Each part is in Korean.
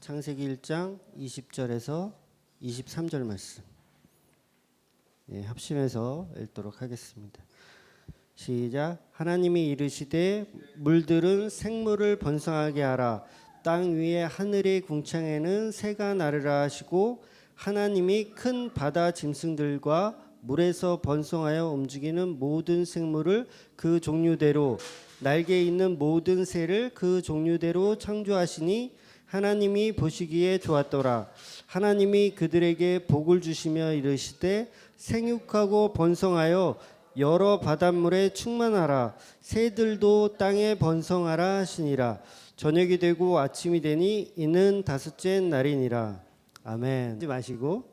창세기 1장 20절에서 23절 말씀 합심해서 읽도록 하겠습니다. 시작. 하나님이 이르시되 물들은 생물을 번성하게 하라. 땅 위에 하늘의 궁창에는 새가 나르라 하시고 하나님이 큰 바다 짐승들과 물에서 번성하여 움직이는 모든 생물을 그 종류대로 날개 있는 모든 새를 그 종류대로 창조하시니 하나님이 보시기에 좋았더라. 하나님이 그들에게 복을 주시며 이르시되 생육하고 번성하여 여러 바닷물에 충만하라. 새들도 땅에 번성하라 하시니라. 저녁이 되고 아침이 되니 이는 다섯째 날이니라. 아멘. 하지 마시고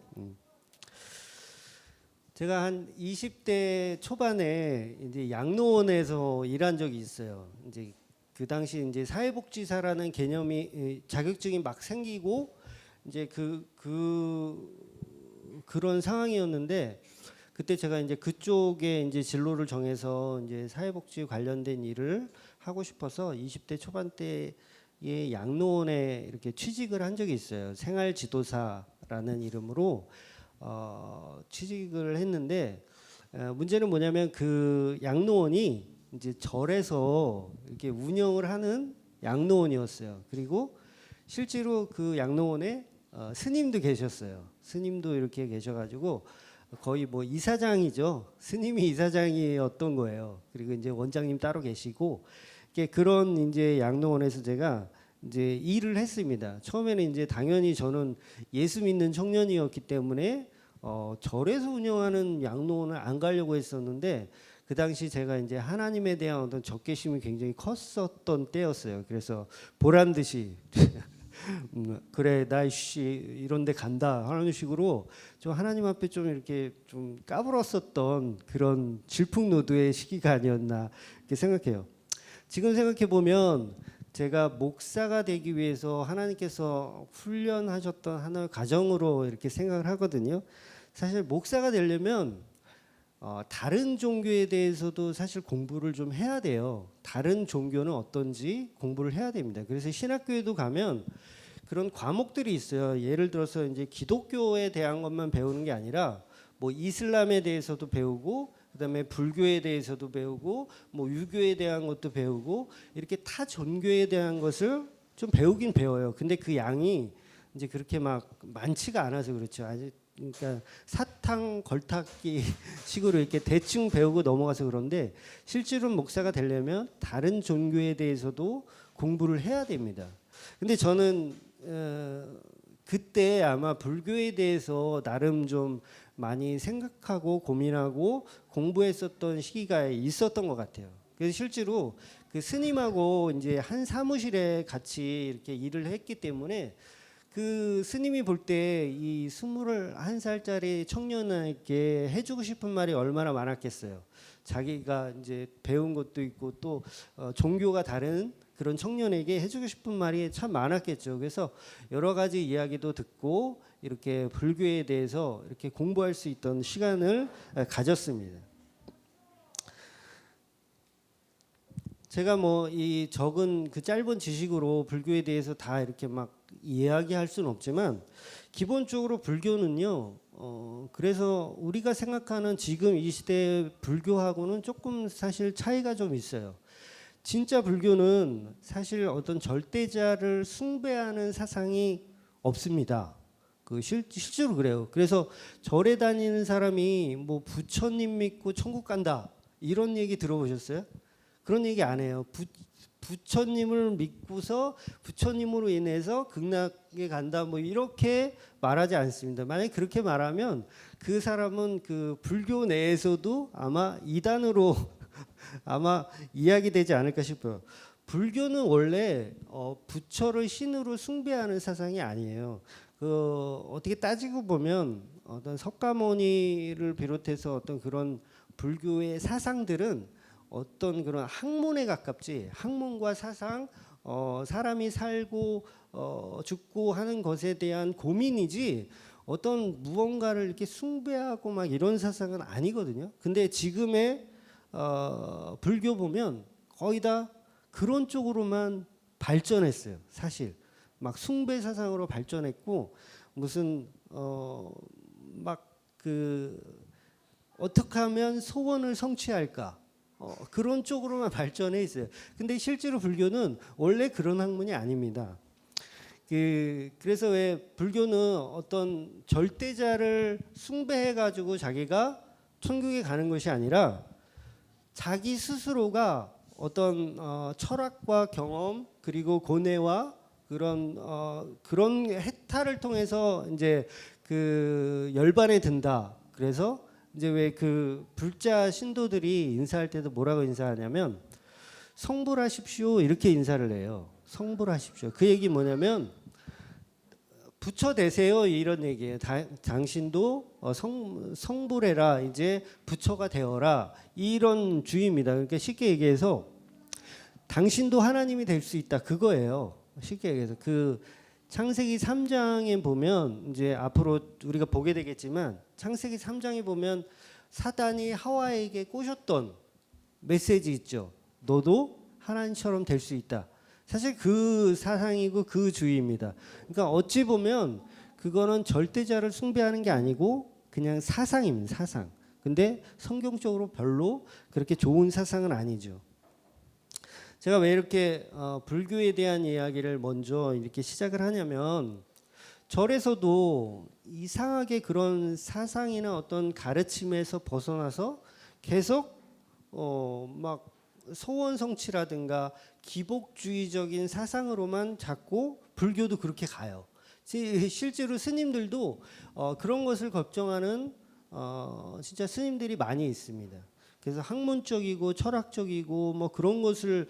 제가 한 20대 초반에 이제 양로원에서 일한 적이 있어요. 이제 그 당시 이제 사회복지사라는 개념이 자격증이 막 생기고 이제 그런 상황이었는데 그때 제가 이제 그쪽에 이제 진로를 정해서 이제 사회복지 관련된 일을 하고 싶어서 20대 초반 때에 양로원에 이렇게 취직을 한 적이 있어요. 생활지도사라는 이름으로 취직을 했는데 문제는 뭐냐면 그 양로원이 이제 절에서 이렇게 운영을 하는 양로원이었어요. 그리고 실제로 그 양로원에 스님도 계셨어요. 스님도 이렇게 계셔가지고 거의 뭐 이사장이죠. 스님이 이사장이었던 거예요. 그리고 이제 원장님 따로 계시고 그런 이제 양로원에서 제가 이제 일을 했습니다. 처음에는 이제 당연히 저는 예수 믿는 청년이었기 때문에 절에서 운영하는 양로원을 안 가려고 했었는데 그 당시 제가 이제 하나님에 대한 어떤 적개심이 굉장히 컸었던 때였어요. 그래서 보란 듯이 그래 나 이런 데 간다 하는 식으로 좀 하나님 앞에 좀 이렇게 좀 까불었었던 그런 질풍노도의 시기가 아니었나 이렇게 생각해요. 지금 생각해 보면 제가 목사가 되기 위해서 하나님께서 훈련하셨던 하나의 과정으로 이렇게 생각을 하거든요. 사실 목사가 되려면 다른 종교에 대해서도 사실 공부를 좀 해야 돼요. 다른 종교는 어떤지 공부를 해야 됩니다. 그래서 신학교에도 가면 그런 과목들이 있어요. 예를 들어서 이제 기독교에 대한 것만 배우는 게 아니라 뭐 이슬람에 대해서도 배우고 그다음에 불교에 대해서도 배우고 뭐 유교에 대한 것도 배우고 이렇게 타 종교에 대한 것을 좀 배우긴 배워요. 근데 그 양이 이제 그렇게 막 많지가 않아서 그렇죠. 아직 그러니까 사탕 걸타기 식으로 이렇게 대충 배우고 넘어가서 그런데 실제로 목사가 되려면 다른 종교에 대해서도 공부를 해야 됩니다. 근데 저는 그때 아마 불교에 대해서 나름 좀 많이 생각하고 고민하고 공부했었던 시기가 있었던 것 같아요. 그래서 실제로 그 스님하고 이제 한 사무실에 같이 이렇게 일을 했기 때문에 그 스님이 볼 때 이 21살짜리 청년에게 해주고 싶은 말이 얼마나 많았겠어요. 자기가 이제 배운 것도 있고 또 종교가 다른 그런 청년에게 해주고 싶은 말이 참 많았겠죠. 그래서 여러 가지 이야기도 듣고 이렇게 불교에 대해서 이렇게 공부할 수 있던 시간을 가졌습니다. 제가 뭐 이 적은 그 짧은 지식으로 불교에 대해서 다 이렇게 막 이야기할 수는 없지만 기본적으로 불교는요. 그래서 우리가 생각하는 지금 이 시대의 불교하고는 조금 사실 차이가 좀 있어요. 진짜 불교는 사실 어떤 절대자를 숭배하는 사상이 없습니다. 실제로 그래요. 그래서 절에 다니는 사람이 뭐 부처님 믿고 천국 간다 이런 얘기 들어보셨어요? 그런 얘기 안 해요. 부처님을 믿고서 부처님으로 인해서 극락에 간다 뭐 이렇게 말하지 않습니다. 만약에 그렇게 말하면 그 사람은 그 불교 내에서도 아마 이단으로 아마 이야기되지 않을까 싶어요. 불교는 원래 부처를 신으로 숭배하는 사상이 아니에요. 어떻게 따지고 보면 어떤 석가모니를 비롯해서 어떤 그런 불교의 사상들은 어떤 그런 학문에 가깝지 학문과 사상 사람이 살고 죽고 하는 것에 대한 고민이지 어떤 무언가를 이렇게 숭배하고 막 이런 사상은 아니거든요. 근데 지금의 불교 보면 거의 다 그런 쪽으로만 발전했어요. 사실 막 숭배 사상으로 발전했고 무슨 막 그 어떻게 하면 소원을 성취할까 그런 쪽으로만 발전해 있어요. 근데 실제로 불교는 원래 그런 학문이 아닙니다. 그래서 왜 불교는 어떤 절대자를 숭배해 가지고 자기가 천국에 가는 것이 아니라 자기 스스로가 어떤 철학과 경험 그리고 고뇌와 그런 해탈을 통해서 이제 그 열반에 든다. 그래서 이제 왜 그 불자 신도들이 인사할 때도 뭐라고 인사하냐면 성불하십시오 이렇게 인사를 해요. 성불하십시오. 그 얘기 뭐냐면 부처 되세요 이런 얘기예요. 당신도 성불해라 이제 부처가 되어라 이런 주의입니다. 그러니까 쉽게 얘기해서 당신도 하나님이 될 수 있다 그거예요. 쉽게 얘기해서 그 창세기 3장에 보면 이제 앞으로 우리가 보게 되겠지만 창세기 3장에 보면 사단이 하와에게 꼬셨던 메시지 있죠. 너도 하나님처럼 될 수 있다. 사실 그 사상이고 그 주의입니다. 그러니까 어찌 보면 그거는 절대자를 숭배하는 게 아니고 그냥 사상입니다. 사상. 근데 성경적으로 별로 그렇게 좋은 사상은 아니죠. 제가 왜 이렇게 불교에 대한 이야기를 먼저 이렇게 시작을 하냐면 절에서도 이상하게 그런 사상이나 어떤 가르침에서 벗어나서 계속 막 소원 성취라든가 기복주의적인 사상으로만 자꾸 불교도 그렇게 가요. 실제로 스님들도 그런 것을 걱정하는 진짜 스님들이 많이 있습니다. 그래서 학문적이고 철학적이고 뭐 그런 것을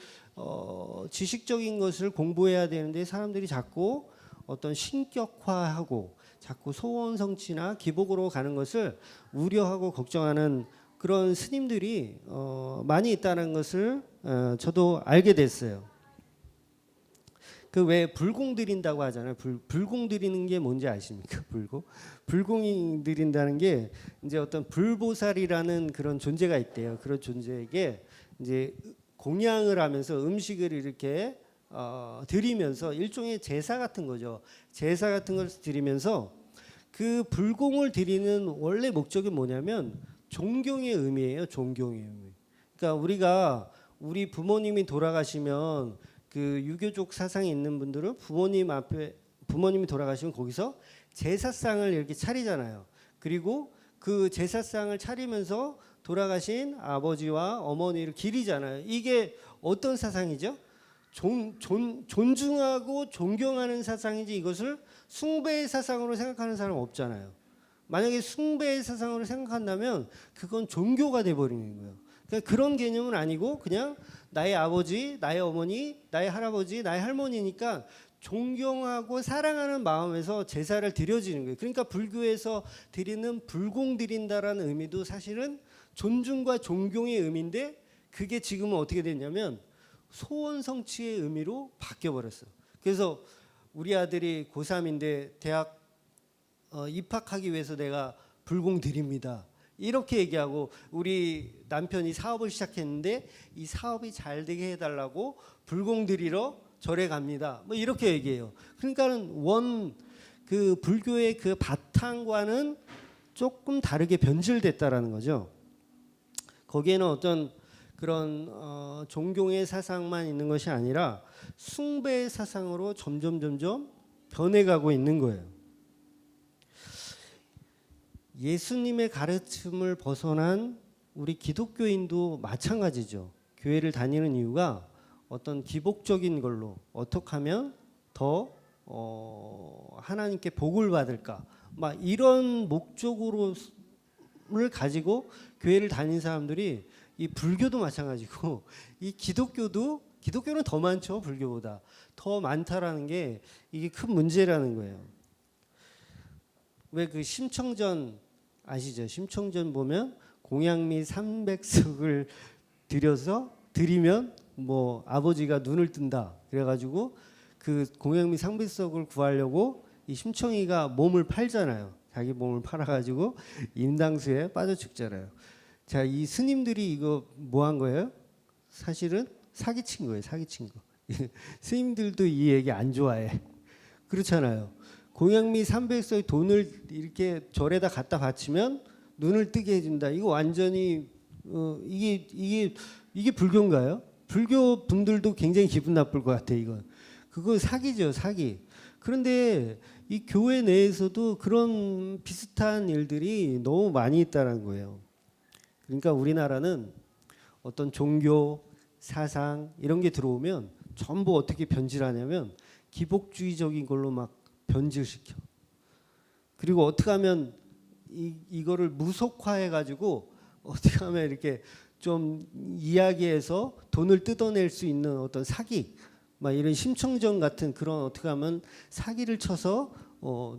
지식적인 것을 공부해야 되는데 사람들이 자꾸 어떤 신격화하고 자꾸 소원 성취나 기복으로 가는 것을 우려하고 걱정하는 그런 스님들이 많이 있다는 것을 저도 알게 됐어요. 그 왜 불공 드린다고 하잖아요. 불공 드리는 게 뭔지 아십니까? 불공이 드린다는 게 이제 어떤 불보살이라는 그런 존재가 있대요. 그런 존재에게 이제 공양을 하면서 음식을 이렇게 드리면서 일종의 제사 같은 거죠. 제사 같은 걸 드리면서 그 불공을 드리는 원래 목적이 뭐냐면 존경의 의미예요. 존경의 의미. 그러니까 우리 부모님이 돌아가시면 그 유교적 사상이 있는 분들은 부모님이 돌아가시면 거기서 제사상을 이렇게 차리잖아요. 그리고 그 제사상을 차리면서 돌아가신 아버지와 어머니를 기리잖아요. 이게 어떤 사상이죠? 존중하고 존경하는 사상이지 이것을 숭배의 사상으로 생각하는 사람 없잖아요. 만약에 숭배의 사상으로 생각한다면 그건 종교가 돼버리는 거예요. 그러니까 그런 개념은 아니고 그냥 나의 아버지, 나의 어머니, 나의 할아버지, 나의 할머니니까 존경하고 사랑하는 마음에서 제사를 드려지는 거예요. 그러니까 불교에서 드리는 불공 드린다라는 의미도 사실은 존중과 존경의 의미인데 그게 지금은 어떻게 됐냐면 소원 성취의 의미로 바뀌어 버렸어요. 그래서 우리 아들이 고3인데 대학 입학하기 위해서 내가 불공 드립니다. 이렇게 얘기하고 우리 남편이 사업을 시작했는데 이 사업이 잘 되게 해달라고 불공 드리러 절에 갑니다. 뭐 이렇게 얘기해요. 그러니까는 그 불교의 그 바탕과는 조금 다르게 변질됐다라는 거죠. 거기에는 어떤 그런 존경의 사상만 있는 것이 아니라 숭배의 사상으로 점점 변해가고 있는 거예요. 예수님의 가르침을 벗어난 우리 기독교인도 마찬가지죠. 교회를 다니는 이유가 어떤 기복적인 걸로 어떻게 하면 더 하나님께 복을 받을까 막 이런 목적으로를 가지고 교회를 다니는 사람들이 이 불교도 마찬가지고 이 기독교는 더 많죠. 불교보다 더 많다라는 게 이게 큰 문제라는 거예요. 왜 그 심청전 아시죠? 심청전 보면 공양미 300석을 드리면 뭐 아버지가 눈을 뜬다. 그래가지고 그 공양미 300석을 구하려고 이 심청이가 몸을 팔잖아요. 자기 몸을 팔아가지고 임당수에 빠져 죽잖아요. 자, 이 스님들이 이거 뭐 한 거예요? 사실은 사기친 거예요. 사기친 거. 스님들도 이 얘기 안 좋아해. 그렇잖아요. 공양미 300석의 돈을 이렇게 절에다 갖다 바치면 눈을 뜨게 해준다. 이거 완전히 이게 불교인가요? 불교 분들도 굉장히 기분 나쁠 것 같아. 이건 그거 사기죠, 사기. 그런데 이 교회 내에서도 그런 비슷한 일들이 너무 많이 있다는 거예요. 그러니까 우리나라는 어떤 종교, 사상 이런 게 들어오면 전부 어떻게 변질하냐면 기복주의적인 걸로 막 변질시켜. 그리고 어떻게 하면 이거를 무속화해 가지고 어떻게 하면 이렇게 좀 이야기해서 돈을 뜯어낼 수 있는 어떤 사기, 막 이런 심청전 같은 그런 어떻게 하면 사기를 쳐서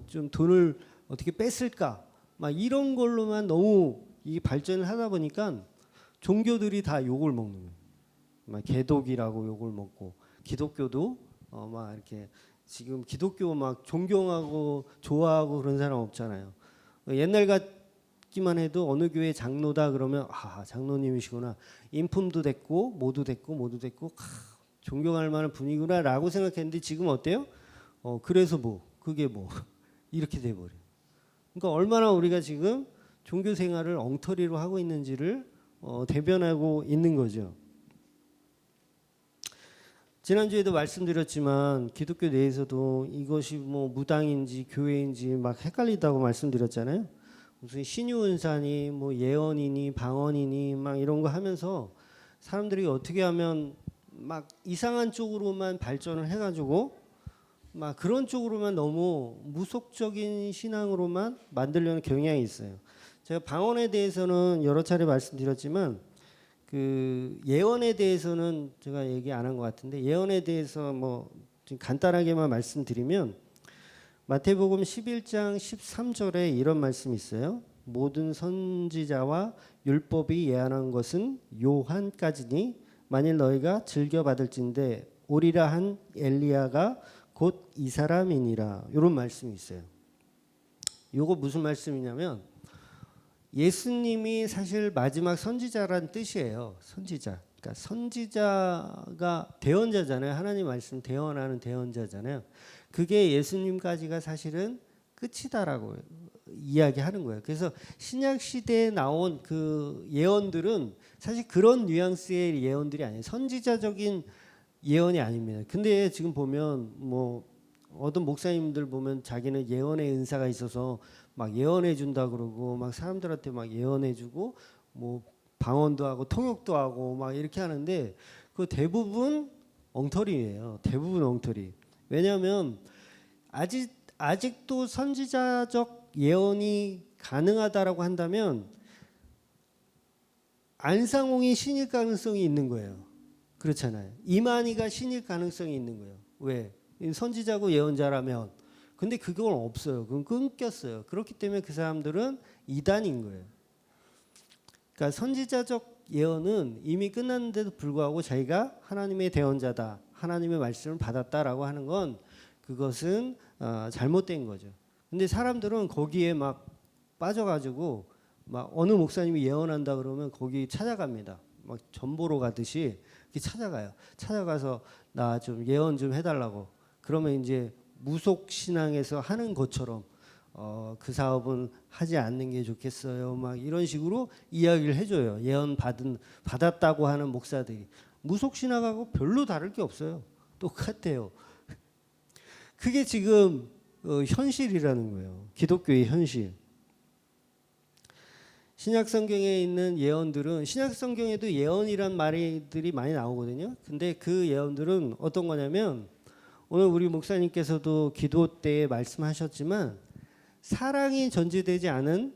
좀 돈을 어떻게 뺐을까, 막 이런 걸로만 너무 이 발전을 하다 보니까 종교들이 다 욕을 먹는 거예요. 막 개독이라고 욕을 먹고, 기독교도 막 이렇게 지금 기독교 막 존경하고 좋아하고 그런 사람 없잖아요. 옛날 같기만 해도 어느 교회 장로다 그러면 아 장로님이시구나, 인품도 됐고 모두 됐고 존경할 만한 분이구나라고 생각했는데 지금 어때요? 그래서 뭐 그게 뭐 이렇게 돼버려. 그러니까 얼마나 우리가 지금 종교 생활을 엉터리로 하고 있는지를 대변하고 있는 거죠. 지난주에도 말씀드렸지만 기독교 내에서도 이것이 뭐 무당인지 교회인지 막 헷갈리다고 말씀드렸잖아요. 무슨 신유은사니 뭐 예언이니 방언이니 막 이런 거 하면서 사람들이 어떻게 하면 막 이상한 쪽으로만 발전을 해가지고 막 그런 쪽으로만 너무 무속적인 신앙으로만 만들려는 경향이 있어요. 제가 방언에 대해서는 여러 차례 말씀드렸지만 그 예언에 대해서는 제가 얘기 안 한 것 같은데, 예언에 대해서 뭐 좀 간단하게만 말씀드리면 마태복음 11장 13절에 이런 말씀이 있어요. 모든 선지자와 율법이 예언한 것은 요한까지니 만일 너희가 즐겨 받을진대 오리라 한 엘리야가 곧 이 사람이니라. 이런 말씀이 있어요. 요거 무슨 말씀이냐면 예수님이 사실 마지막 선지자란 뜻이에요. 선지자. 그러니까 선지자가 대언자잖아요. 하나님 말씀 대언하는 대언자잖아요. 그게 예수님까지가 사실은 끝이다라고 이야기하는 거예요. 그래서 신약 시대에 나온 그 예언들은 사실 그런 뉘앙스의 예언들이 아니에요. 선지자적인 예언이 아닙니다. 근데 지금 보면 뭐 어떤 목사님들 보면 자기는 예언의 은사가 있어서 막 예언해 준다 그러고 막 사람들한테 막 예언해 주고 뭐 방언도 하고 통역도 하고 막 이렇게 하는데 그 대부분 엉터리예요. 대부분 엉터리. 왜냐하면 아직도 선지자적 예언이 가능하다라고 한다면 안상홍이 신일 가능성이 있는 거예요. 그렇잖아요. 이만희가 신일 가능성이 있는 거예요. 왜? 선지자고 예언자라면. 근데 그건 없어요. 그건 끊겼어요. 그렇기 때문에 그 사람들은 이단인 거예요. 그러니까 선지자적 예언은 이미 끝났는데도 불구하고 자기가 하나님의 대언자다, 하나님의 말씀을 받았다라고 하는 건 그것은 잘못된 거죠. 근데 사람들은 거기에 막 빠져가지고 막 어느 목사님이 예언한다 그러면 거기 찾아갑니다. 막 전보러 가듯이 이렇게 찾아가요. 찾아가서 나 좀 예언 좀 해달라고. 그러면 이제 무속 신앙에서 하는 것처럼 그 사업은 하지 않는 게 좋겠어요. 막 이런 식으로 이야기를 해줘요. 예언 받았다고 하는 목사들이 무속 신앙하고 별로 다를 게 없어요. 똑같아요. 그게 지금 현실이라는 거예요. 기독교의 현실. 신약 성경에 있는 예언들은 신약 성경에도 예언이란 말들이 많이 나오거든요. 근데 그 예언들은 어떤 거냐면 오늘 우리 목사님께서도 기도 때 말씀하셨지만 사랑이 전제되지 않은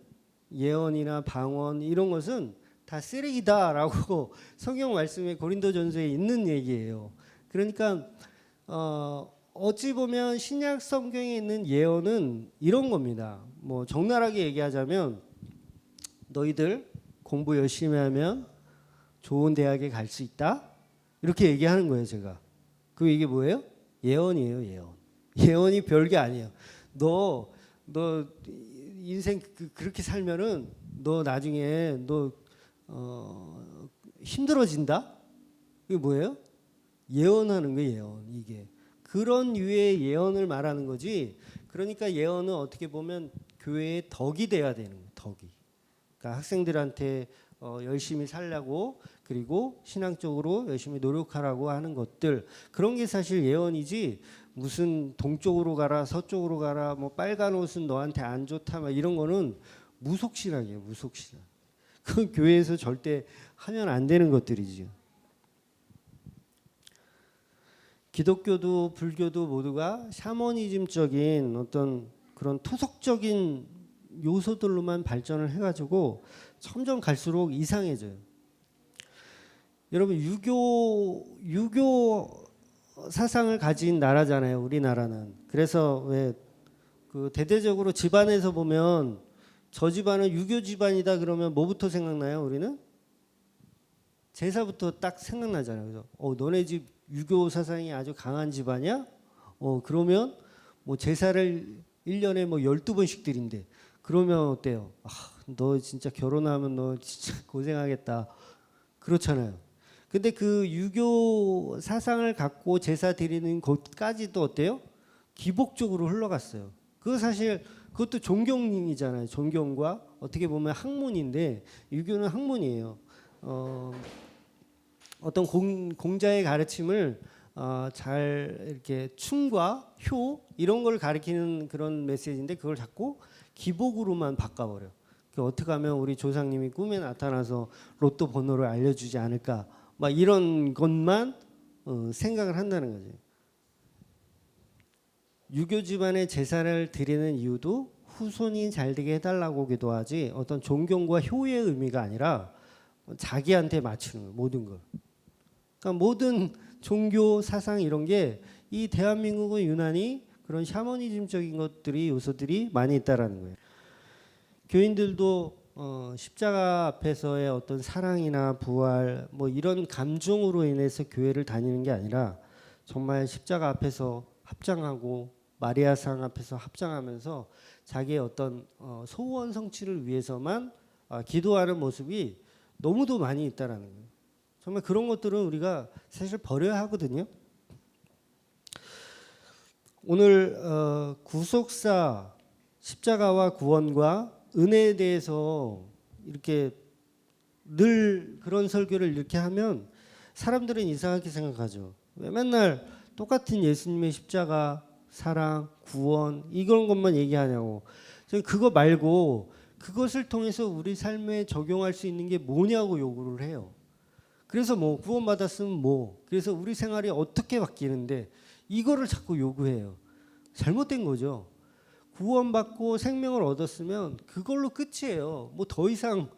예언이나 방언 이런 것은 다 쓰레기다라고 성경 말씀에 고린도전서에 있는 얘기예요. 그러니까 어찌 보면 신약 성경에 있는 예언은 이런 겁니다. 뭐 적나라하게 얘기하자면 너희들 공부 열심히 하면 좋은 대학에 갈 수 있다. 이렇게 얘기하는 거예요, 제가. 그 이게 뭐예요? 예언이에요, 예언. 예언이 별게 아니에요. 너 인생 그렇게 살면은 너 나중에 너 힘들어진다. 이게 뭐예요? 예언하는 거예요, 예언. 이게 그런 류의 예언을 말하는 거지. 그러니까 예언은 어떻게 보면 교회의 덕이 돼야 되는 거예요. 덕이. 그러니까 학생들한테 열심히 살라고, 그리고 신앙적으로 열심히 노력하라고 하는 것들, 그런 게 사실 예언이지, 무슨 동쪽으로 가라 서쪽으로 가라 뭐 빨간 옷은 너한테 안 좋다 막 이런 거는 무속신앙이에요. 무속신앙. 그건 교회에서 절대 하면 안 되는 것들이죠. 기독교도 불교도 모두가 샤머니즘적인 어떤 그런 토속적인 요소들로만 발전을 해가지고 점점 갈수록 이상해져요. 여러분 유교 사상을 가진 나라잖아요. 우리나라는. 그래서 왜 그 대대적으로 집안에서 보면 저 집안은 유교 집안이다 그러면 뭐부터 생각나요? 우리는 제사부터 딱 생각나잖아요. 그래서 너네 집 유교 사상이 아주 강한 집안이야? 그러면 뭐 제사를 1년에 뭐 12번씩 드린대. 그러면 어때요? 너 진짜 결혼하면 너 진짜 고생하겠다. 그렇잖아요. 근데 그 유교 사상을 갖고 제사 드리는 곳까지도 어때요? 기복적으로 흘러갔어요. 그거 사실 그것도 존경이잖아요. 존경과 어떻게 보면 학문인데 유교는 학문이에요. 어떤 공자의 가르침을 잘 이렇게 춤과 효 이런 걸 가리키는 그런 메시지인데 그걸 자꾸 기복으로만 바꿔버려. 어떻게 하면 우리 조상님이 꿈에 나타나서 로또 번호를 알려주지 않을까? 막 이런 것만 생각을 한다는 거죠. 유교 집안의 제사를 드리는 이유도 후손이 잘 되게 해달라고 기도하지 어떤 존경과 효의 의미가 아니라 자기한테 맞추는 거예요. 모든 걸. 그러니까 모든 종교 사상 이런 게 이 대한민국은 유난히 그런 샤머니즘적인 것들이 요소들이 많이 있다라는 거예요. 교인들도 십자가 앞에서의 어떤 사랑이나 부활 뭐 이런 감정으로 인해서 교회를 다니는 게 아니라 정말 십자가 앞에서 합장하고 마리아상 앞에서 합장하면서 자기의 어떤 소원 성취를 위해서만 기도하는 모습이 너무도 많이 있다라는 거예요. 정말 그런 것들은 우리가 사실 버려야 하거든요. 오늘 구속사 십자가와 구원과 은혜에 대해서 이렇게 늘 그런 설교를 이렇게 하면 사람들은 이상하게 생각하죠. 왜 맨날 똑같은 예수님의 십자가, 사랑, 구원 이런 것만 얘기하냐고. 저는 그거 말고 그것을 통해서 우리 삶에 적용할 수 있는 게 뭐냐고 요구를 해요. 그래서 뭐 구원받았으면 뭐, 그래서 우리 생활이 어떻게 바뀌는데 이거를 자꾸 요구해요. 잘못된 거죠. 구원받고 생명을 얻었으면 그걸로 끝이에요. 뭐 더 이상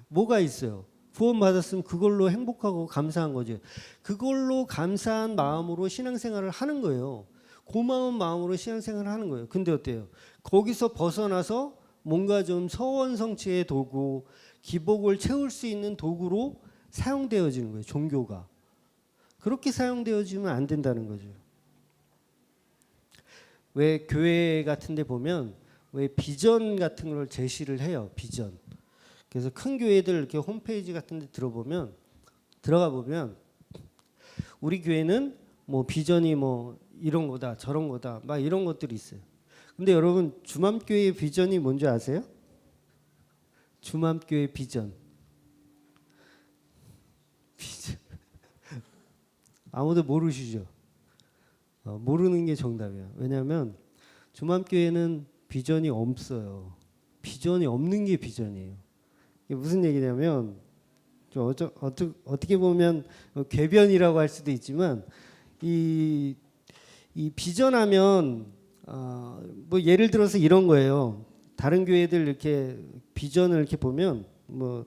뭐가 있어요. 구원받았으면 그걸로 행복하고 감사한 거죠. 그걸로 감사한 마음으로 신앙생활을 하는 거예요. 고마운 마음으로 신앙생활을 하는 거예요. 근데 어때요? 거기서 벗어나서 뭔가 좀 서원성취의 도구, 기복을 채울 수 있는 도구로 사용되어지는 거예요. 종교가. 그렇게 사용되어지면 안 된다는 거죠. 왜 교회 같은 데 보면 왜 비전 같은 걸 제시를 해요. 비전. 그래서 큰 교회들 이렇게 홈페이지 같은 데 들어가 보면 우리 교회는 뭐 비전이 뭐 이런 거다 저런 거다 막 이런 것들이 있어요. 근데 여러분 주맘교회의 비전이 뭔지 아세요? 주맘교회 비전. 아무도 모르시죠? 모르는 게 정답이에요. 왜냐하면 주맘교회는 비전이 없어요. 비전이 없는 게 비전이에요. 이게 무슨 얘기냐면 어떻게 보면 궤변이라고 할 수도 있지만 이 비전하면 뭐 예를 들어서 이런 거예요. 다른 교회들 이렇게 비전을 이렇게 보면 뭐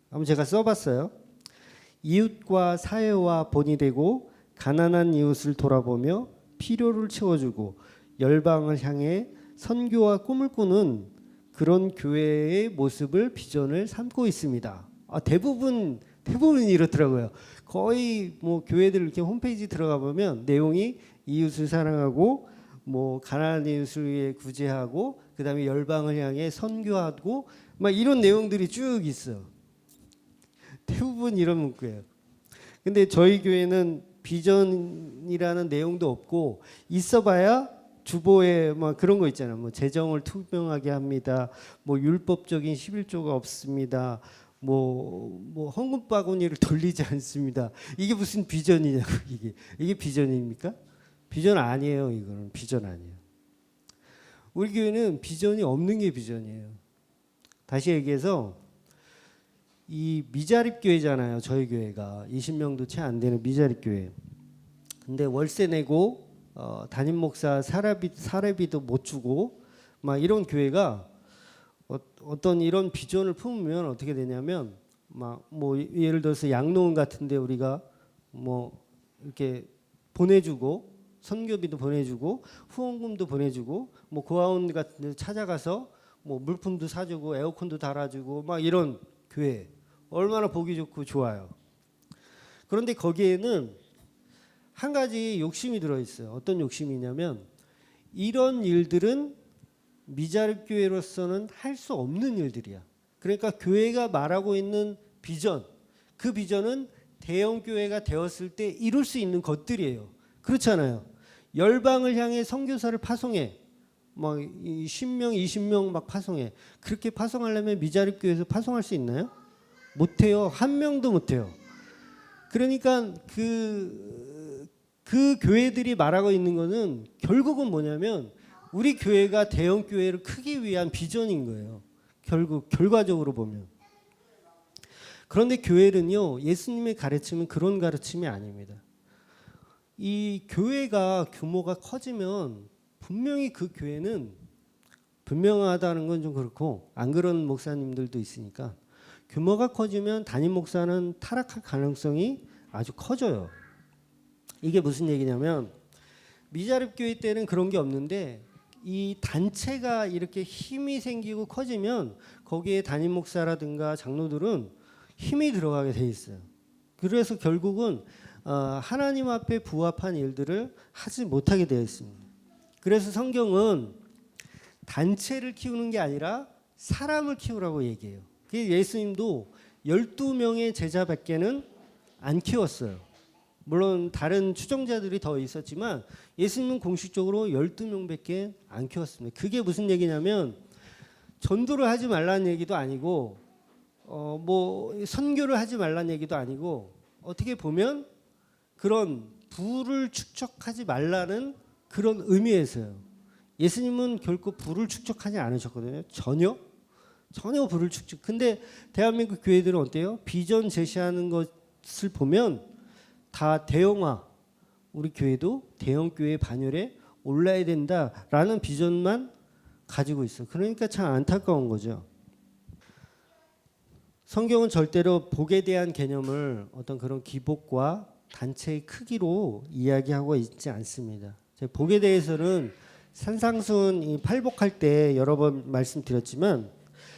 한번 제가 써봤어요. 이웃과 사회와 본이 되고 가난한 이웃을 돌아보며 필요를 채워주고 열방을 향해 선교와 꿈을 꾸는 그런 교회의 모습을 비전을 삼고 있습니다. 대부분 이렇더라고요. 거의 뭐 교회들 이렇게 홈페이지 들어가 보면 내용이 이웃을 사랑하고 뭐 가난한 이웃을 위해 구제하고 그다음에 열방을 향해 선교하고 막 이런 내용들이 쭉 있어. 대부분 이런 문구예요. 근데 저희 교회는 비전이라는 내용도 없고 있어봐야 주보에 막 그런 거 있잖아요. 뭐 재정을 투명하게 합니다. 뭐 율법적인 11조가 없습니다. 뭐 헌금 바구니를 돌리지 않습니다. 이게 무슨 비전이냐고 이게 비전입니까? 비전 아니에요. 이거는 비전 아니에요. 우리 교회는 비전이 없는 게 비전이에요. 다시 얘기해서 이 미자립 교회잖아요. 저희 교회가 20명도 채 안 되는 미자립 교회. 근데 월세 내고 담임 목사 사례비도 못 주고 막 이런 교회가 어떤 이런 비전을 품으면 어떻게 되냐면 막 뭐 예를 들어서 양로원 같은데 우리가 뭐 이렇게 보내주고 선교비도 보내주고 후원금도 보내주고 뭐 고아원 같은 데 찾아가서 뭐 물품도 사주고 에어컨도 달아주고 막 이런 교회 얼마나 보기 좋고 좋아요. 그런데 거기에는 한 가지 욕심이 들어있어요. 어떤 욕심이냐면 이런 일들은 미자립 교회로서는 할 수 없는 일들이야. 그러니까 교회가 말하고 있는 비전, 그 비전은 대형 교회가 되었을 때 이룰 수 있는 것들이에요. 그렇잖아요. 열방을 향해 선교사를 파송해. 막 10명, 20명 막 파송해. 그렇게 파송하려면 미자립 교회에서 파송할 수 있나요? 못해요. 한 명도 못해요. 그러니까 그 교회들이 말하고 있는 거는 결국은 뭐냐면 우리 교회가 대형 교회를 크기 위한 비전인 거예요. 결과적으로 보면. 그런데 교회는요, 예수님의 가르침은 그런 가르침이 아닙니다. 이 교회가 규모가 커지면 분명히 그 교회는 분명하다는 건 좀 그렇고 안 그런 목사님들도 있으니까 규모가 커지면 담임 목사는 타락할 가능성이 아주 커져요. 이게 무슨 얘기냐면 미자립 교회 때는 그런 게 없는데 이 단체가 이렇게 힘이 생기고 커지면 거기에 담임 목사라든가 장로들은 힘이 들어가게 돼 있어요. 그래서 결국은 하나님 앞에 부합한 일들을 하지 못하게 되어 있습니다. 그래서 성경은 단체를 키우는 게 아니라 사람을 키우라고 얘기해요. 예수님도 12명의 제자밖에는 안 키웠어요. 물론 다른 추종자들이 더 있었지만 예수님은 공식적으로 12명밖에 안 키웠습니다. 그게 무슨 얘기냐면 전도를 하지 말라는 얘기도 아니고 뭐 선교를 하지 말라는 얘기도 아니고 어떻게 보면 그런 부를 축적하지 말라는 그런 의미에서요. 예수님은 결코 부를 축적하지 않으셨거든요. 전혀 부를 축적. 근데 대한민국 교회들은 어때요? 비전 제시하는 것을 보면 다 대형화. 우리 교회도 대형 교회 반열에 올라야 된다라는 비전만 가지고 있어. 그러니까 참 안타까운 거죠. 성경은 절대로 복에 대한 개념을 어떤 그런 기복과 단체의 크기로 이야기하고 있지 않습니다. 복에 대해서는 산상수훈 팔복할 때 여러 번 말씀드렸지만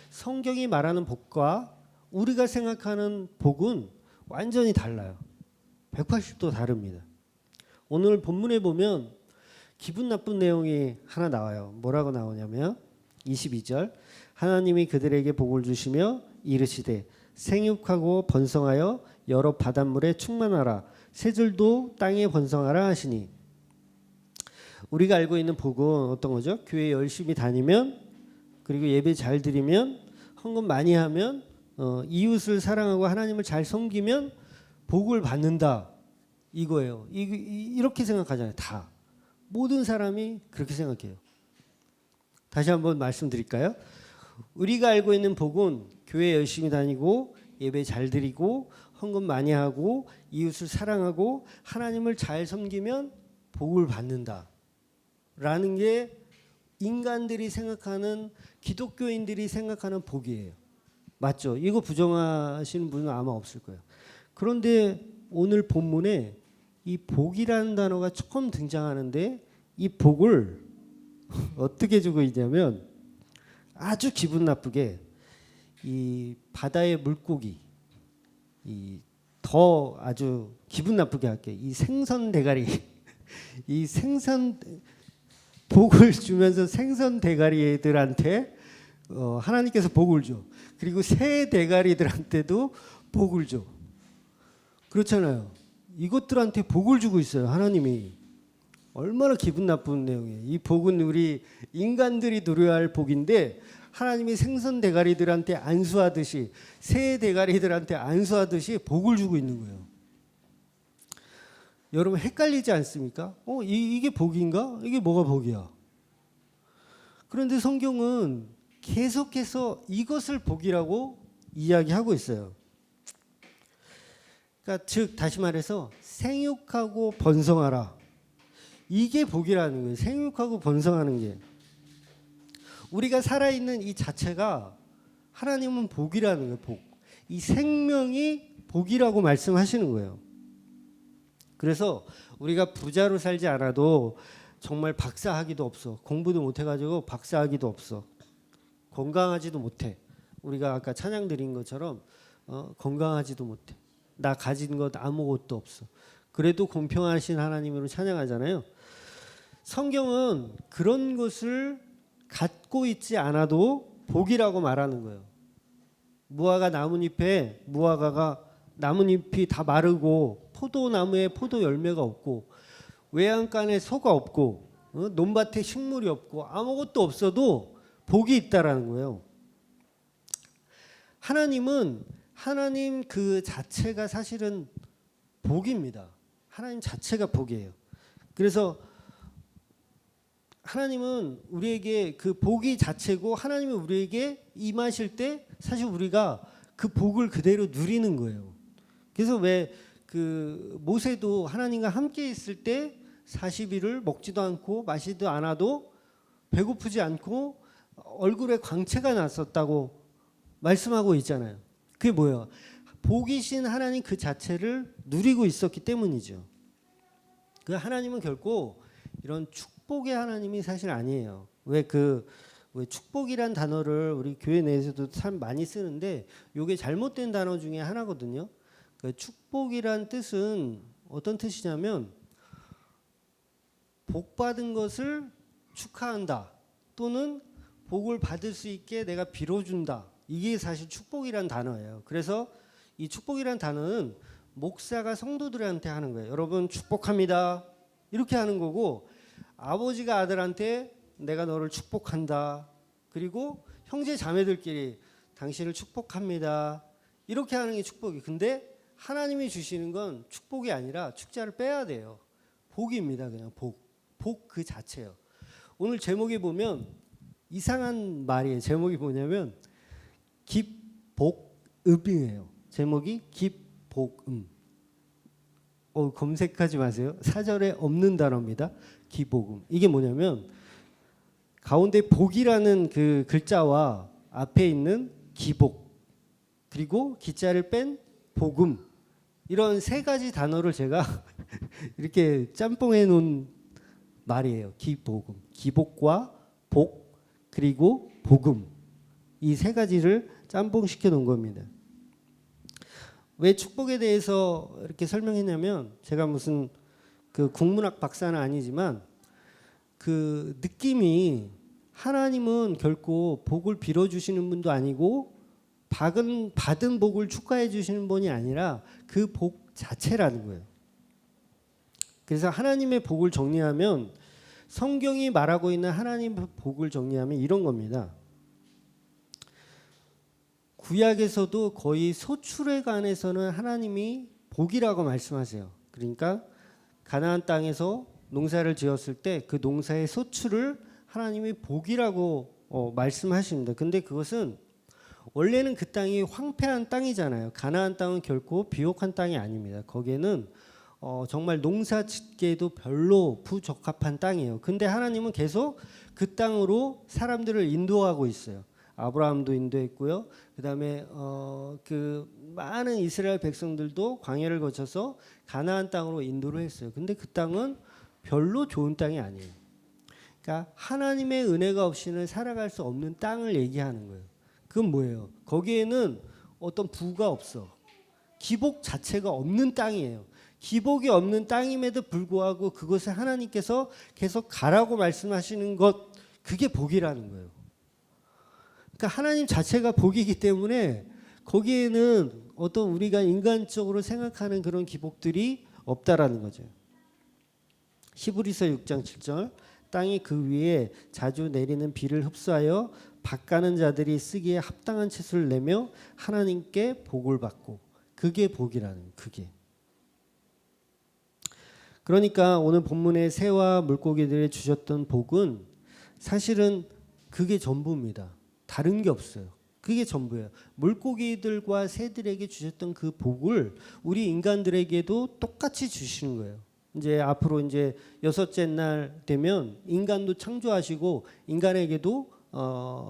성경이 말하는 복과 우리가 생각하는 복은 완전히 달라요. 180도 다릅니다. 오늘 본문에 보면 기분 나쁜 내용이 하나 나와요. 뭐라고 나오냐면 22절 하나님이 그들에게 복을 주시며 이르시되 생육하고 번성하여 여러 바닷물에 충만하라 새들도 땅에 번성하라 하시니 우리가 알고 있는 복은 어떤 거죠? 교회 열심히 다니면 그리고 예배 잘 드리면 헌금 많이 하면 이웃을 사랑하고 하나님을 잘 섬기면 복을 받는다 이거예요. 이렇게 생각하잖아요. 다 모든 사람이 그렇게 생각해요. 다시 한번 말씀드릴까요? 우리가 알고 있는 복은 교회 열심히 다니고 예배 잘 드리고 헌금 많이 하고 이웃을 사랑하고 하나님을 잘 섬기면 복을 받는다 라는 게 인간들이 생각하는 기독교인들이 생각하는 복이에요. 맞죠? 이거 부정하시는 분은 아마 없을 거예요. 그런데 오늘 본문에 이 복이라는 단어가 처음 등장하는데 이 복을 어떻게 주고 있냐면 아주 기분 나쁘게 이 바다의 물고기 더 아주 기분 나쁘게 할게요. 이 생선 대가리 이 생선 복을 주면서 생선 대가리들한테 하나님께서 복을 줘. 그리고 새 대가리들한테도 복을 줘. 그렇잖아요. 이것들한테 복을 주고 있어요. 하나님이. 얼마나 기분 나쁜 내용이에요. 이 복은 우리 인간들이 누려야 할 복인데 하나님이 생선 대가리들한테 안수하듯이, 새 대가리들한테 안수하듯이 복을 주고 있는 거예요. 여러분 헷갈리지 않습니까? 이게 복인가? 이게 뭐가 복이야? 그런데 성경은 계속해서 이것을 복이라고 이야기하고 있어요. 그러니까 즉 다시 말해서 생육하고 번성하라. 이게 복이라는 거예요. 생육하고 번성하는 게. 우리가 살아있는 이 자체가 하나님은 복이라는 거예요. 복. 이 생명이 복이라고 말씀하시는 거예요. 그래서 우리가 부자로 살지 않아도 정말 박사학위도 없어. 공부도 못해가지고 박사학위도 없어. 건강하지도 못해. 우리가 아까 찬양 드린 것처럼 건강하지도 못해. 나 가진 것 아무것도 없어. 그래도 공평하신 하나님으로 찬양하잖아요. 성경은 그런 것을 갖고 있지 않아도 복이라고 말하는 거예요. 무화과 나뭇잎에 무화과가 나뭇잎이 다 마르고 포도나무에 포도 열매가 없고 외양간에 소가 없고 논밭에 식물이 없고 아무것도 없어도 복이 있다라는 거예요. 하나님은 하나님 그 자체가 사실은 복입니다. 하나님 자체가 복이에요. 그래서 하나님은 우리에게 그 복이 자체고 하나님이 우리에게 임하실 때 사실 우리가 그 복을 그대로 누리는 거예요. 그래서 왜 그 모세도 하나님과 함께 있을 때 40일을 먹지도 않고 마시지도 않아도 배고프지 않고 얼굴에 광채가 났었다고 말씀하고 있잖아요. 그게 뭐예요? 복이신 하나님 그 자체를 누리고 있었기 때문이죠. 그 하나님은 결코 이런 축복의 하나님이 사실 아니에요. 왜 축복이란 단어를 우리 교회 내에서도 참 많이 쓰는데 이게 잘못된 단어 중에 하나거든요. 그 축복이란 뜻은 어떤 뜻이냐면 복 받은 것을 축하한다 또는 복을 받을 수 있게 내가 빌어준다. 이게 사실 축복이란 단어예요. 그래서 이 축복이란 단어는 목사가 성도들한테 하는 거예요. 여러분 축복합니다. 이렇게 하는 거고 아버지가 아들한테 내가 너를 축복한다. 그리고 형제 자매들끼리 당신을 축복합니다. 이렇게 하는 게 축복이. 근데 하나님이 주시는 건 축복이 아니라 축자를 빼야 돼요. 복입니다. 그냥 복. 복 그 자체예요. 오늘 제목에 보면 이상한 말이에요. 제목이 뭐냐면 기복음이에요. 제목이 기복음. 검색하지 마세요. 사전에 없는 단어입니다. 기복음. 이게 뭐냐면 가운데 복이라는 그 글자와 앞에 있는 기복 그리고 기자를 뺀 복음 이런 세 가지 단어를 제가 이렇게 짬뽕해 놓은 말이에요. 기복음. 기복과 복 그리고 복음 이 세 가지를 짬뽕시켜 놓은 겁니다. 왜 축복에 대해서 이렇게 설명했냐면 제가 무슨 그 국문학 박사는 아니지만 그 느낌이 하나님은 결코 복을 빌어주시는 분도 아니고 받은 복을 축하해 주시는 분이 아니라 그 복 자체라는 거예요. 그래서 하나님의 복을 정리하면 성경이 말하고 있는 하나님의 복을 정리하면 이런 겁니다. 구약에서도 거의 소출에 관해서는 하나님이 복이라고 말씀하세요. 그러니까 가나안 땅에서 농사를 지었을 때 그 농사의 소출을 하나님이 복이라고 말씀하십니다. 근데 그것은 원래는 그 땅이 황폐한 땅이잖아요. 가나안 땅은 결코 비옥한 땅이 아닙니다. 거기에는 정말 농사 짓기에도 별로 부적합한 땅이에요. 근데 하나님은 계속 그 땅으로 사람들을 인도하고 있어요. 아브라함도 인도했고요. 그다음에 그 많은 이스라엘 백성들도 광야를 거쳐서 가나안 땅으로 인도를 했어요. 근데 그 땅은 별로 좋은 땅이 아니에요. 그러니까 하나님의 은혜가 없이는 살아갈 수 없는 땅을 얘기하는 거예요. 그건 뭐예요? 거기에는 어떤 부가 없어. 기복 자체가 없는 땅이에요. 기복이 없는 땅임에도 불구하고 그것을 하나님께서 계속 가라고 말씀하시는 것 그게 복이라는 거예요. 그러니까 하나님 자체가 복이기 때문에 거기에는 어떤 우리가 인간적으로 생각하는 그런 기복들이 없다라는 거죠. 히브리서 6장 7절 땅이 그 위에 자주 내리는 비를 흡수하여 밭가는 자들이 쓰기에 합당한 채소를 내며 하나님께 복을 받고 그게 복이라는 그게. 그러니까 오늘 본문의 새와 물고기들이 주셨던 복은 사실은 그게 전부입니다. 다른 게 없어요. 그게 전부예요. 물고기들과 새들에게 주셨던 그 복을 우리 인간들에게도 똑같이 주시는 거예요. 이제 앞으로 이제 6째 날 되면 인간도 창조하시고 인간에게도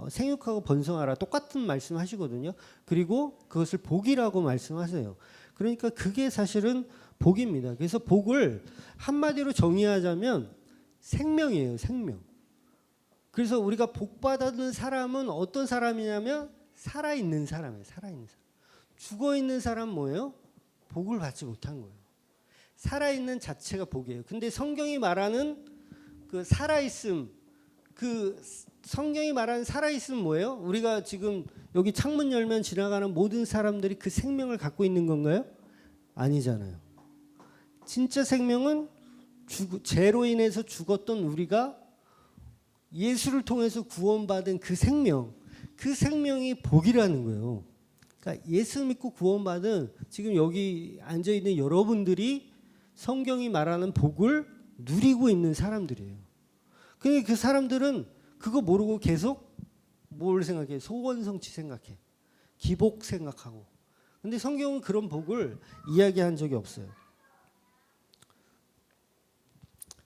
생육하고 번성하라 똑같은 말씀하시거든요. 그리고 그것을 복이라고 말씀하세요. 그러니까 그게 사실은 복입니다. 그래서 복을 한마디로 정의하자면 생명이에요. 생명. 그래서 우리가 복 받는 사람은 어떤 사람이냐면 살아있는 사람이에요. 살아있는 사람. 죽어있는 사람 뭐예요? 복을 받지 못한 거예요. 살아있는 자체가 복이에요. 근데 성경이 말하는 그 살아있음, 그 성경이 말하는 살아있음 뭐예요? 우리가 지금 여기 창문 열면 지나가는 모든 사람들이 그 생명을 갖고 있는 건가요? 아니잖아요. 진짜 생명은 죄로 인해서 죽었던 우리가 예수를 통해서 구원받은 그 생명이 복이라는 거예요. 그러니까 예수 믿고 구원받은 지금 여기 앉아 있는 여러분들이 성경이 말하는 복을 누리고 있는 사람들이에요. 그러니까 그 사람들은 그거 모르고 계속 뭘 생각해? 소원성취 생각해. 기복 생각하고. 근데 성경은 그런 복을 이야기한 적이 없어요.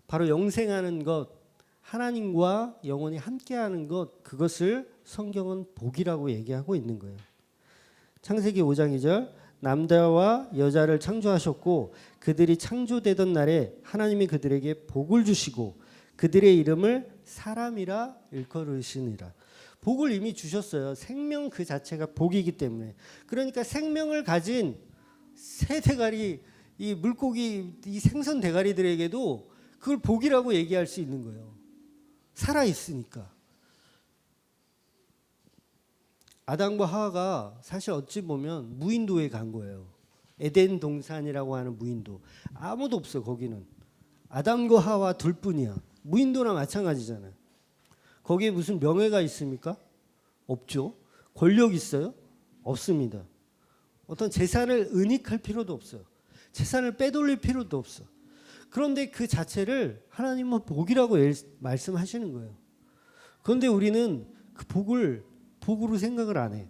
바로 영생하는 것, 하나님과 영원히 함께하는 것, 그것을 성경은 복이라고 얘기하고 있는 거예요. 창세기 5장 2절 남자와 여자를 창조하셨고 그들이 창조되던 날에 하나님이 그들에게 복을 주시고 그들의 이름을 사람이라 일컬으시니라. 복을 이미 주셨어요. 생명 그 자체가 복이기 때문에. 그러니까 생명을 가진 새 대가리, 이 물고기, 이 생선 대가리들에게도 그걸 복이라고 얘기할 수 있는 거예요. 살아있으니까. 아담과 하와가 사실 어찌 보면 무인도에 간 거예요. 에덴 동산이라고 하는 무인도. 아무도 없어 거기는. 아담과 하와 둘뿐이야. 무인도나 마찬가지잖아요. 거기에 무슨 명예가 있습니까? 없죠. 권력 있어요? 없습니다. 어떤 재산을 은닉할 필요도 없어요. 재산을 빼돌릴 필요도 없어. 그런데 그 자체를 하나님은 복이라고 말씀하시는 거예요. 그런데 우리는 그 복을 복으로 생각을 안 해.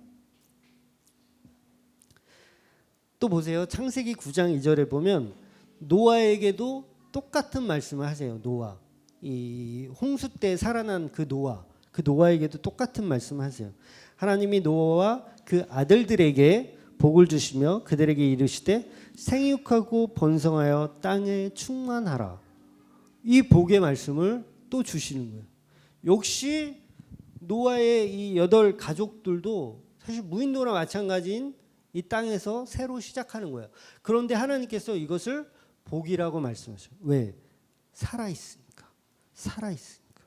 또 보세요. 창세기 9장 2절에 보면 노아에게도 똑같은 말씀을 하세요. 노아. 이 홍수 때 살아난 그 노아에게도 똑같은 말씀을 하세요. 하나님이 노아와 그 아들들에게 복을 주시며 그들에게 이르시되 생육하고 번성하여 땅에 충만하라. 이 복의 말씀을 또 주시는 거예요. 역시 노아의 이 8 가족들도 사실 무인도나 마찬가지인 이 땅에서 새로 시작하는 거예요. 그런데 하나님께서 이것을 복이라고 말씀하셔요. 왜? 살아있으니까. 살아있으니까.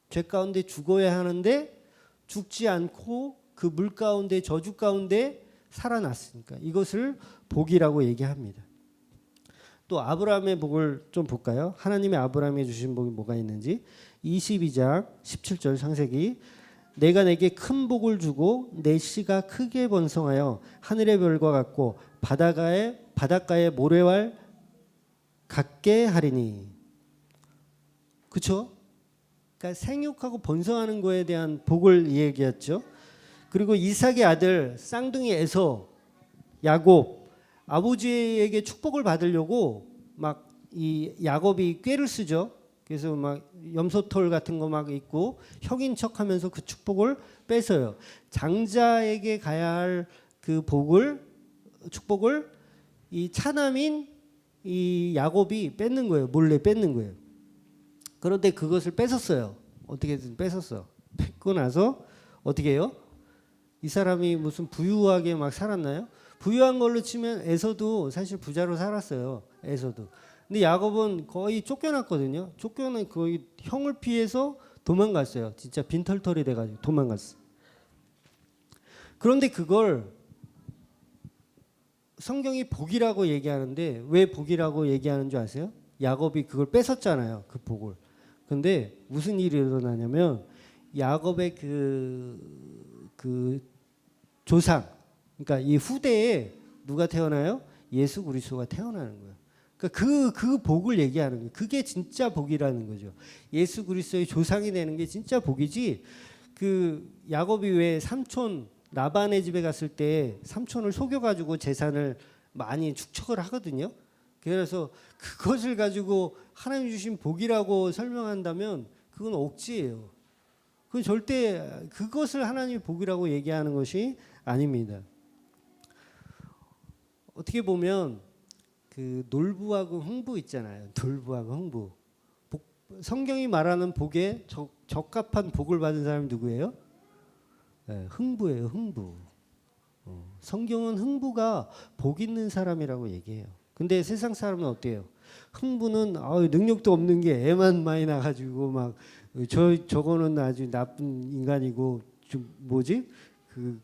죄 가운데 죽어야 하는데 죽지 않고 그 물 가운데 저주 가운데 살아났으니까 이것을 복이라고 얘기합니다. 또 아브라함의 복을 좀 볼까요? 하나님의 아브라함에 주신 복이 뭐가 있는지 22장 17절 창세기 내가 내게 큰 복을 주고 내 씨가 크게 번성하여 하늘의 별과 같고 바닷가의 모래알 같게 하리니. 그렇죠? 그러니까 생육하고 번성하는 거에 대한 복을 얘기했죠. 그리고 이삭의 아들 쌍둥이 에서 야곱 아버지에게 축복을 받으려고 막 이 야곱이 꾀를 쓰죠. 그래서 막 염소털 같은 거 막 있고 형인 척하면서 그 축복을 뺏어요. 장자에게 가야 할 그 축복을 이 차남인 이 야곱이 뺏는 거예요. 몰래 뺏는 거예요. 그런데 그것을 뺏었어요. 어떻게든 뺏었어. 뺏고 나서 어떻게 해요? 이 사람이 무슨 부유하게 막 살았나요? 부유한 걸로 치면 에서도 사실 부자로 살았어요. 에서도. 근데 야곱은 거의 쫓겨났거든요. 쫓겨난 거의 형을 피해서 도망갔어요. 진짜 빈털털이 돼가지고 도망갔어. 그런데 그걸 성경이 복이라고 얘기하는데 왜 복이라고 얘기하는 줄 아세요? 야곱이 그걸 뺏었잖아요. 그 복을. 근데 무슨 일이 일어나냐면 야곱의 그 조상, 그러니까 이 후대에 누가 태어나요? 예수 그리스도가 태어나는 거예요. 그러니까 그 복을 얘기하는 거예요. 그게 진짜 복이라는 거죠. 예수 그리스도의 조상이 되는 게 진짜 복이지. 그 야곱이 왜 삼촌 라반의 집에 갔을 때 삼촌을 속여가지고 재산을 많이 축척을 하거든요. 그래서 그것을 가지고 하나님 주신 복이라고 설명한다면 그건 억지예요. 그건 절대 그것을 하나님의 복이라고 얘기하는 것이 아닙니다. 어떻게 보면 그 놀부하고 흥부 있잖아요. 놀부하고 흥부. 성경이 말하는 복에 적합한 복을 받은 사람이 누구예요? 네, 흥부예요. 흥부. 성경은 흥부가 복 있는 사람이라고 얘기해요. 근데 세상 사람은 어때요? 흥부는 능력도 없는 게 애만 많이 나가지고 막 저거는 아주 나쁜 인간이고 좀 뭐지?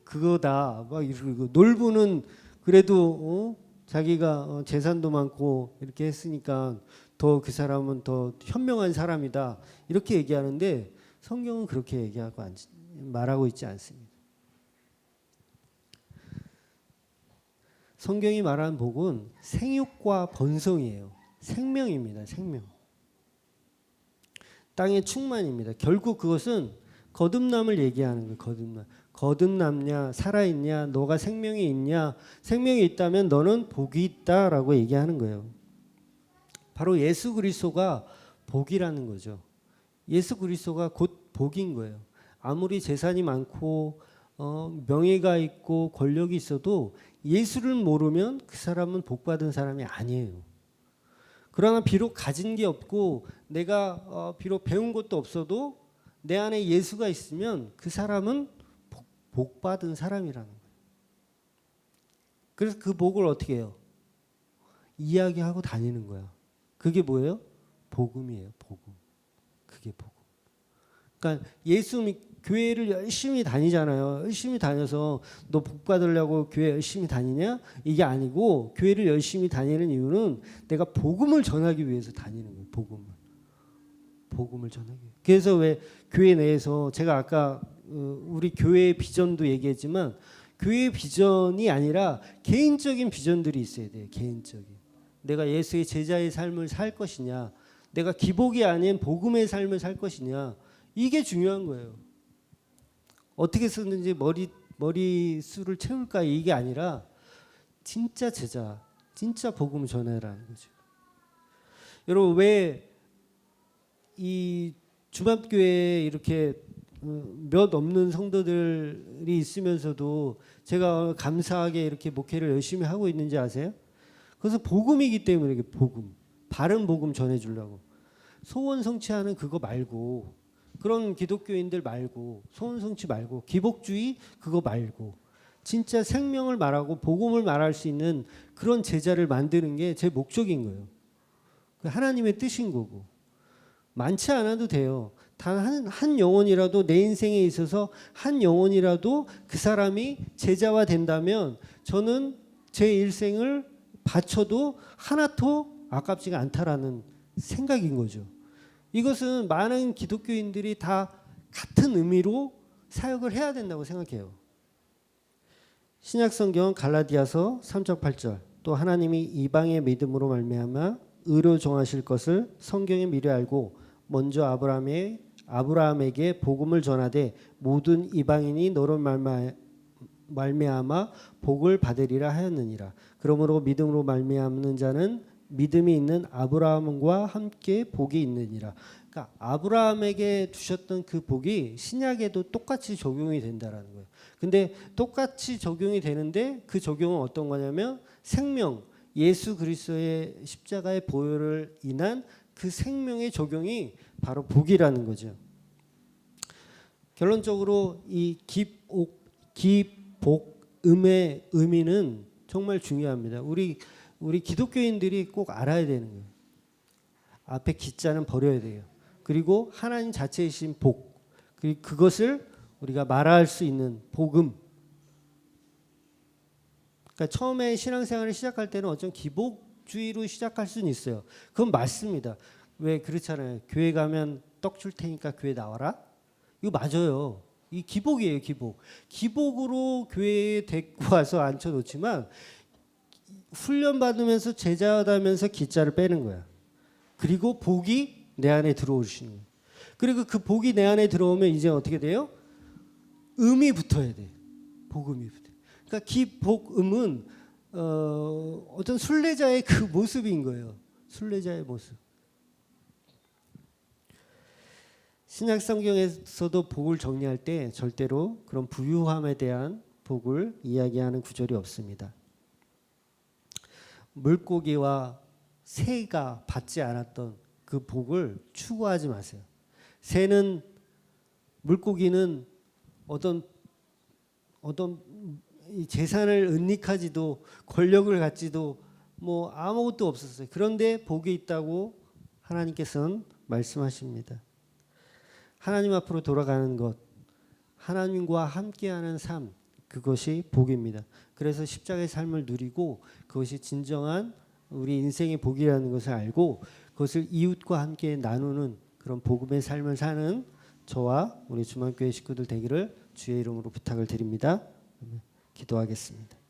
그거다 막 이러고, 놀부는 그래도 자기가 재산도 많고 이렇게 했으니까 더 그 사람은 더 현명한 사람이다 이렇게 얘기하는데 성경은 그렇게 얘기하고 말하고 있지 않습니다. 성경이 말하는 복은 생육과 번성이에요. 생명입니다. 생명. 땅의 충만입니다. 결국 그것은 거듭남을 얘기하는 거예요. 거듭남. 거듭남냐, 살아있냐, 너가 생명이 있냐, 생명이 있다면 너는 복이 있다라고 얘기하는 거예요. 바로 예수 그리스도가 복이라는 거죠. 예수 그리스도가 곧 복인 거예요. 아무리 재산이 많고 명예가 있고 권력이 있어도 예수를 모르면 그 사람은 복받은 사람이 아니에요. 그러나 비록 가진 게 없고 내가 비록 배운 것도 없어도 내 안에 예수가 있으면 그 사람은 복받은 사람이라는 거예요. 그래서 그 복을 어떻게 해요? 이야기하고 다니는 거야. 그게 뭐예요? 복음이에요. 복음. 그게 복음. 그러니까 교회를 열심히 다니잖아요. 열심히 다녀서 너 복 받으려고 교회 열심히 다니냐? 이게 아니고 교회를 열심히 다니는 이유는 내가 복음을 전하기 위해서 다니는 거예요. 복음을 전하기 위해서. 그래서 왜 교회 내에서 제가 아까 우리 교회의 비전도 얘기했지만 교회의 비전이 아니라 개인적인 비전들이 있어야 돼요. 개인적인. 내가 예수의 제자의 삶을 살 것이냐, 내가 기복이 아닌 복음의 삶을 살 것이냐, 이게 중요한 거예요. 어떻게 쓰는지 머리수를 채울까 이게 아니라 진짜 제자, 진짜 복음을 전해라는 거죠. 여러분 왜 이 주맙교회에 이렇게 몇 없는 성도들이 있으면서도 제가 감사하게 이렇게 목회를 열심히 하고 있는지 아세요? 그래서 복음이기 때문에 이게 복음, 바른 복음 전해주려고. 소원 성취하는 그거 말고, 그런 기독교인들 말고, 소원 성취 말고, 기복주의 그거 말고, 진짜 생명을 말하고 복음을 말할 수 있는 그런 제자를 만드는 게 제 목적인 거예요. 하나님의 뜻인 거고. 많지 않아도 돼요. 단 한 영혼이라도 내 인생에 있어서 한 영혼이라도 그 사람이 제자화 된다면 저는 제 일생을 바쳐도 하나도 아깝지가 않다라는 생각인 거죠. 이것은 많은 기독교인들이 다 같은 의미로 사역을 해야 된다고 생각해요. 신약성경 갈라디아서 3장 8절 또 하나님이 이방의 믿음으로 말미암아 의로 정하실 것을 성경에 미리 알고 먼저 아브라함에게 복음을 전하되 모든 이방인이 너로 말미암아 복을 받으리라 하였느니라. 그러므로 믿음으로 말미암는 자는 믿음이 있는 아브라함과 함께 복이 있느니라. 그러니까 아브라함에게 주셨던 그 복이 신약에도 똑같이 적용이 된다라는 거예요. 근데 똑같이 적용이 되는데 그 적용은 어떤 거냐면 생명, 예수 그리스도의 십자가의 보혈을 인한 그 생명의 적용이 바로 복이라는 거죠. 결론적으로 이 기복음의 의미는 정말 중요합니다. 우리 기독교인들이 꼭 알아야 되는 거예요. 앞에 기자는 버려야 돼요. 그리고 하나님 자체이신 복, 그리고 그것을 우리가 말할 수 있는 복음. 그러니까 그러니까 처음에 신앙생활을 시작할 때는 어떤 기복주의로 시작할 수는 있어요. 그건 맞습니다. 왜 그렇잖아요. 교회 가면 떡 줄 테니까 교회 나와라. 이거 맞아요. 이 기복이에요, 기복. 기복으로 교회에 데리고 와서 앉혀놓지만 훈련 받으면서 제자하다면서 기자를 빼는 거야. 그리고 복이 내 안에 들어오시는 거예요. 그리고 그 복이 내 안에 들어오면 이제 어떻게 돼요? 음이 붙어야 돼. 복음이 붙어. 그러니까 기복음은 어떤 순례자의 그 모습인 거예요. 순례자의 모습. 신약 성경에서도 복을 정리할 때 절대로 그런 부유함에 대한 복을 이야기하는 구절이 없습니다. 물고기와 새가 받지 않았던 그 복을 추구하지 마세요. 새는 물고기는 어떤 이 재산을 은닉하지도 권력을 갖지도 뭐 아무것도 없었어요. 그런데 복이 있다고 하나님께서는 말씀하십니다. 하나님 앞으로 돌아가는 것, 하나님과 함께하는 삶, 그것이 복입니다. 그래서 십자가의 삶을 누리고 그것이 진정한 우리 인생의 복이라는 것을 알고 그것을 이웃과 함께 나누는 그런 복음의 삶을 사는 저와 우리 주만교회 식구들 되기를 주의 이름으로 부탁을 드립니다. 기도하겠습니다.